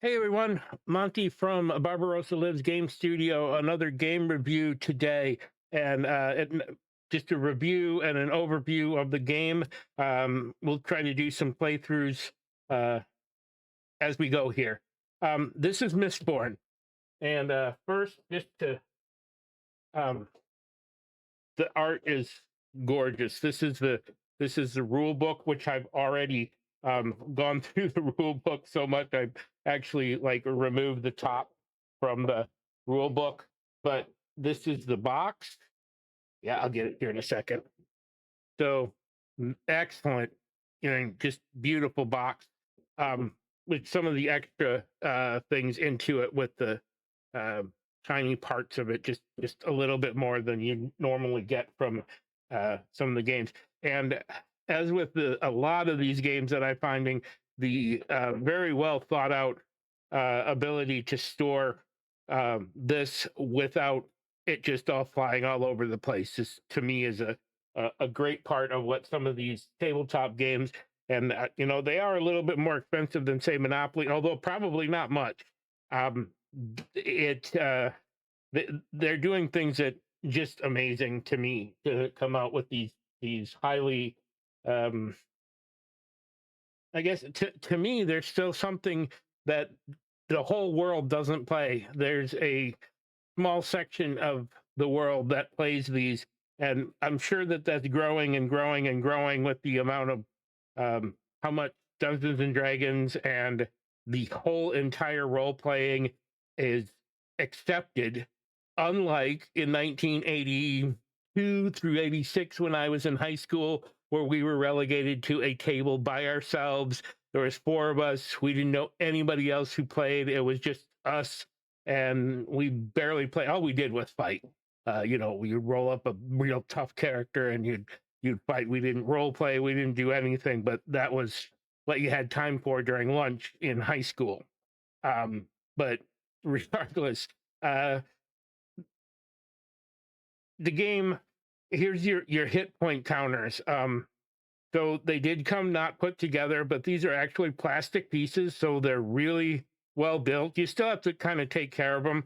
Hey everyone, Monty from Barbarossa Lives Game Studio. Another game review today, and just a review and an overview of the game. We'll try to do some playthroughs uh, as we go here. This is Mistborn, and first, just to um, the art is gorgeous. This is the rule book, which I've already gone through the rule book so much I've actually like removed the top from the rule book. But this is the box. Yeah, I'll get it here in a second. So excellent, just beautiful box. Um, with some of the extra things into it with the uh, tiny parts of it, just a little bit more than you normally get from some of the games. And as with a lot of these games that I'm finding, the very well thought out ability to store this without it just all flying all over the place, this to me is a great part of what some of these tabletop games, and they are a little bit more expensive than say Monopoly, although probably not much. Um, it they're doing things that just amazing to me to come out with these highly um I guess to me there's still something that the whole world doesn't play. There's a small section of the world that plays these, and I'm sure that that's growing and growing and growing with the amount of how much Dungeons and Dragons and the whole entire role playing is accepted. Unlike in 1982 through 86, when I was in high school, where we were relegated to a table by ourselves. There was four of us. We didn't know anybody else who played. It was just us, and we barely play. All we did was fight. We roll up a real tough character, and you'd fight. We didn't role play. We didn't do anything, but that was what you had time for during lunch in high school. But regardless, uh, the game, here's your hit point counters. So they did come not put together, but these are actually plastic pieces, so they're really well built. You still have to kind of take care of them.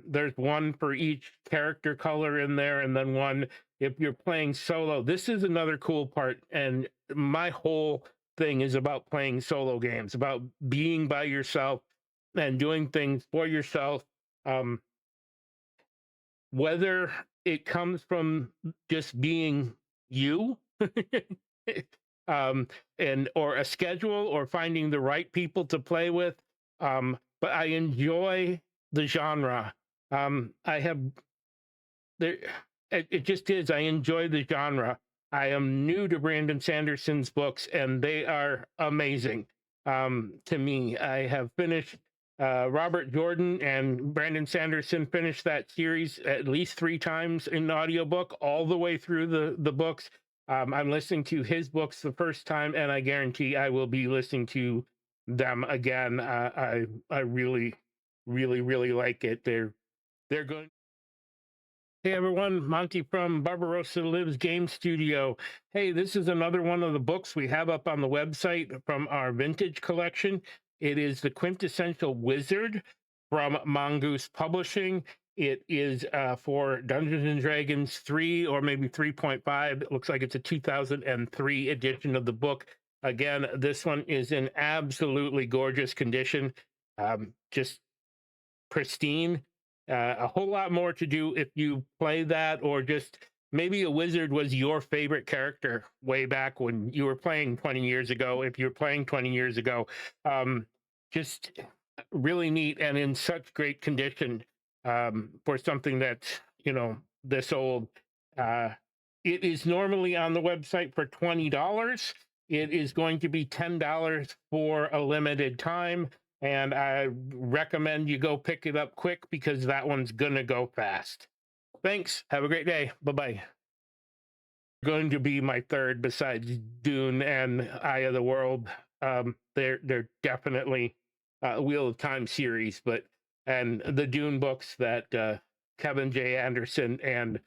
There's one for each character color in there, and then one if you're playing solo. This is another cool part, and my whole thing is about playing solo games, about being by yourself and doing things for yourself. Um, whether it comes from just being you um, and or a schedule or finding the right people to play with. But I enjoy the genre. I have there. It just is. I enjoy the genre. I am new to Brandon Sanderson's books, and they are amazing. To me, I have finished Robert Jordan and Brandon Sanderson finished that series at least three times in audiobook, all the way through the books. I'm listening to his books the first time, and I guarantee I will be listening to them again. I really, really, really like it. They're good. Hey everyone, Monty from Barbarossa Lives Game Studio. Hey, this is another one of the books we have up on the website from our vintage collection. It is The Quintessential Wizard from Mongoose Publishing. It is for Dungeons and Dragons 3 or maybe 3.5. It looks like it's a 2003 edition of the book. Again, this one is in absolutely gorgeous condition, just pristine. A whole lot more to do if you play that, or just maybe a wizard was your favorite character way back when you were playing 20 years ago. If you're playing 20 years ago, just really neat and in such great condition for something that's, this old. Uh, it is normally on the website for $20. It is going to be $10 for a limited time. And I recommend you go pick it up quick because that one's gonna go fast. Thanks. Have a great day. Bye-bye. Going to be my third besides Dune and Eye of the World. They're definitely Wheel of Time series, but and the Dune books that Kevin J. Anderson and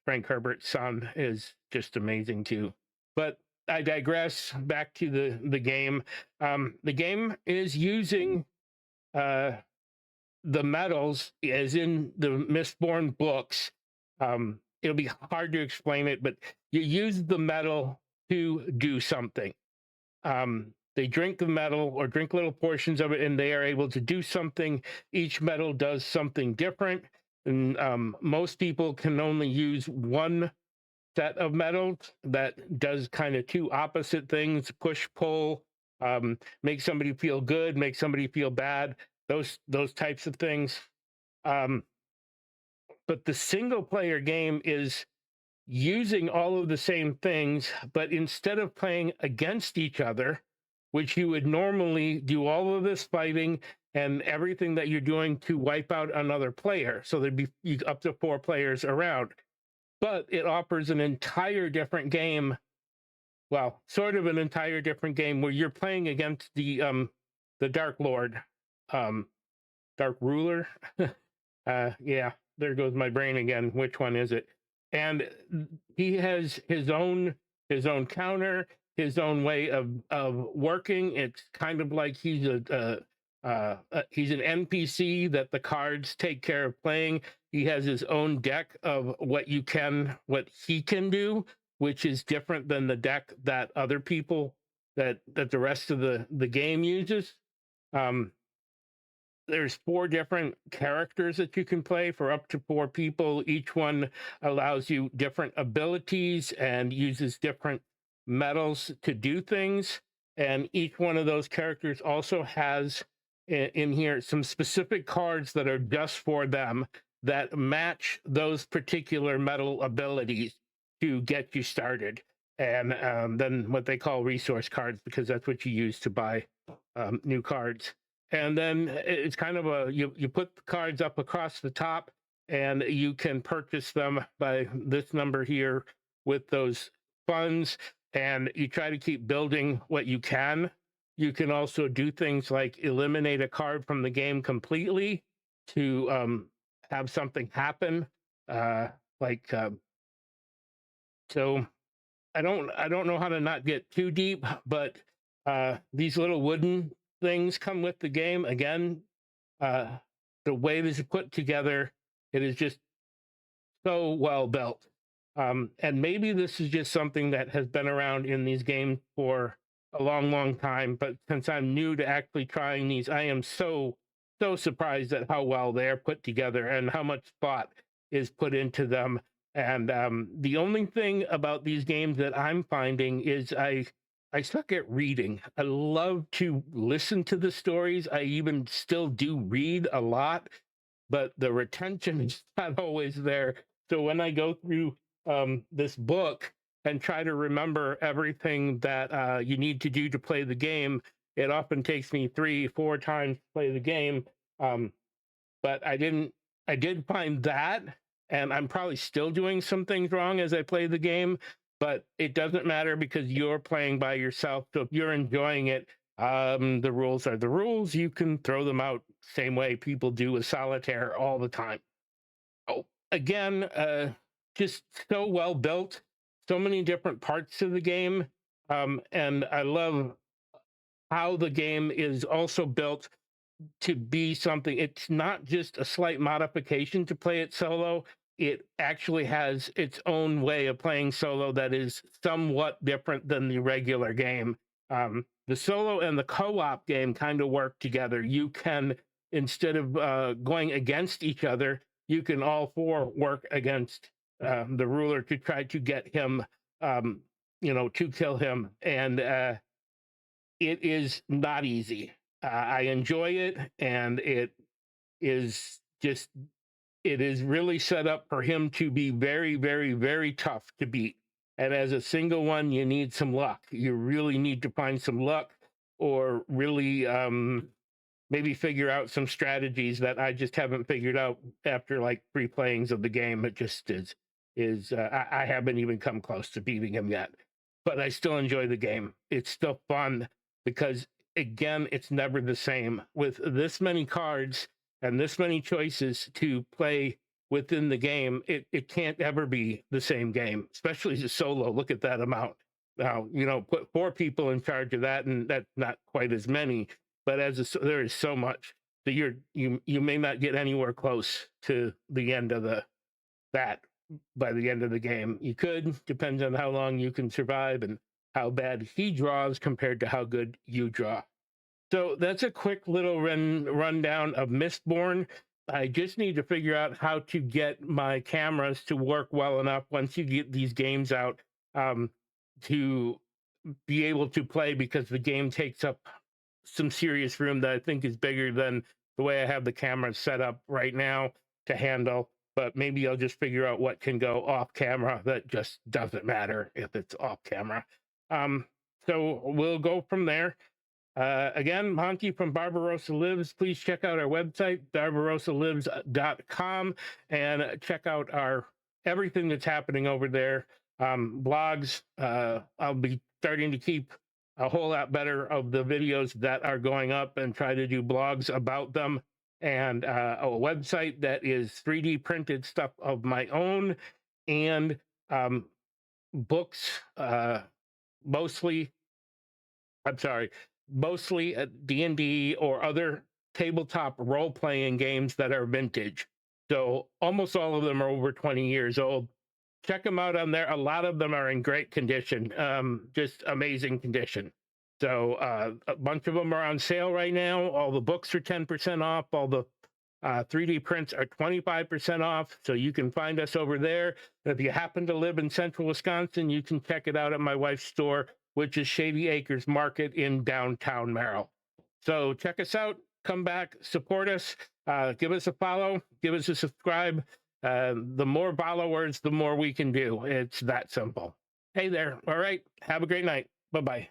Frank Herbert's son is just amazing too. But I digress. Back to the game. The game is using uh, the metals, as in the Mistborn books. It'll be hard to explain it, but you use the metal to do something. They drink the metal or drink little portions of it, and they are able to do something. Each metal does something different, and most people can only use one set of metals that does kind of two opposite things: push, pull, make somebody feel good, make somebody feel bad. Those types of things. Um, but the single player game is using all of the same things, but instead of playing against each other, which you would normally do all of this fighting and everything that you're doing to wipe out another player. So there'd be up to 4 players around. But it offers an entire different game. Well, sort of an entire different game where you're playing against the Dark Lord, Dark Ruler. Yeah, there goes my brain again. Which one is it? And he has his own counter, his own way of working. It's kind of like he's he's an NPC that the cards take care of playing. He has his own deck of what he can do, which is different than the deck that other people that the rest of the game uses. There's 4 different characters that you can play for up to 4 people. Each one allows you different abilities and uses different metals to do things. And each one of those characters also has in here some specific cards that are just for them that match those particular metal abilities to get you started. And then what they call resource cards, because that's what you use to buy new cards. And then it's kind of you put the cards up across the top, and you can purchase them by this number here with those funds, and you try to keep building what you can. You can also do things like eliminate a card from the game completely to have something happen. So I don't know how to not get too deep, but these little wooden things come with the game. Again, the way this is put together, it is just so well built. And maybe this is just something that has been around in these games for a long, long time. But since I'm new to actually trying these, I am so surprised at how well they're put together and how much thought is put into them. And the only thing about these games that I'm finding is I suck at reading. I love to listen to the stories. I even still do read a lot, but the retention is not always there. So when I go through this book and try to remember everything that you need to do to play the game, it often takes me 3-4 times to play the game. But I did find that, and I'm probably still doing some things wrong as I play the game, but it doesn't matter because you're playing by yourself. So if you're enjoying it, the rules are the rules. You can throw them out same way people do with solitaire all the time. Oh, again, just so well built, so many different parts of the game. And I love how the game is also built to be something. It's not just a slight modification to play it solo. It actually has its own way of playing solo that is somewhat different than the regular game. The solo and the co-op game kind of work together. You can, instead of going against each other, you can all 4 work against the ruler to try to get him, to kill him. And it is not easy. I enjoy it, and it is really set up for him to be very, very, very tough to beat. And as a single one, you need some luck. You really need to find some luck, or really maybe figure out some strategies that I just haven't figured out after like 3 playings of the game. It just I haven't even come close to beating him yet, but I still enjoy the game. It's still fun because, again, it's never the same. With this many cards and this many choices to play within the game, it can't ever be the same game, especially as a solo. Look at that amount. Now, put 4 people in charge of that, and that's not quite as many. But there is so much that you may not get anywhere close to the end of that by the end of the game. You could, depends on how long you can survive and how bad he draws compared to how good you draw. So that's a quick little rundown of Mistborn. I just need to figure out how to get my cameras to work well enough once you get these games out, to be able to play, because the game takes up some serious room that I think is bigger than the way I have the camera set up right now to handle. But maybe I'll just figure out what can go off camera that just doesn't matter if it's off camera. So we'll go from there. Again, Monty from Barbarossa Lives. Please check out our website, barbarossalives.com, and check out everything that's happening over there. Blogs. I'll be starting to keep a whole lot better of the videos that are going up and try to do blogs about them, and a website that is 3D printed stuff of my own, and books, mostly D&D or other tabletop role-playing games that are vintage. So almost all of them are over 20 years old. Check them out on there. A lot of them are in great condition, just amazing condition. So a bunch of them are on sale right now. All the books are 10% off. All the 3D prints are 25% off. So you can find us over there. And if you happen to live in central Wisconsin, you can check it out at my wife's store, which is Shady Acres Market in downtown Merrill. So check us out. Come back, support us. Give us a follow. Give us a subscribe. The more followers, the more we can do. It's that simple. Hey there. All right. Have a great night. Bye-bye.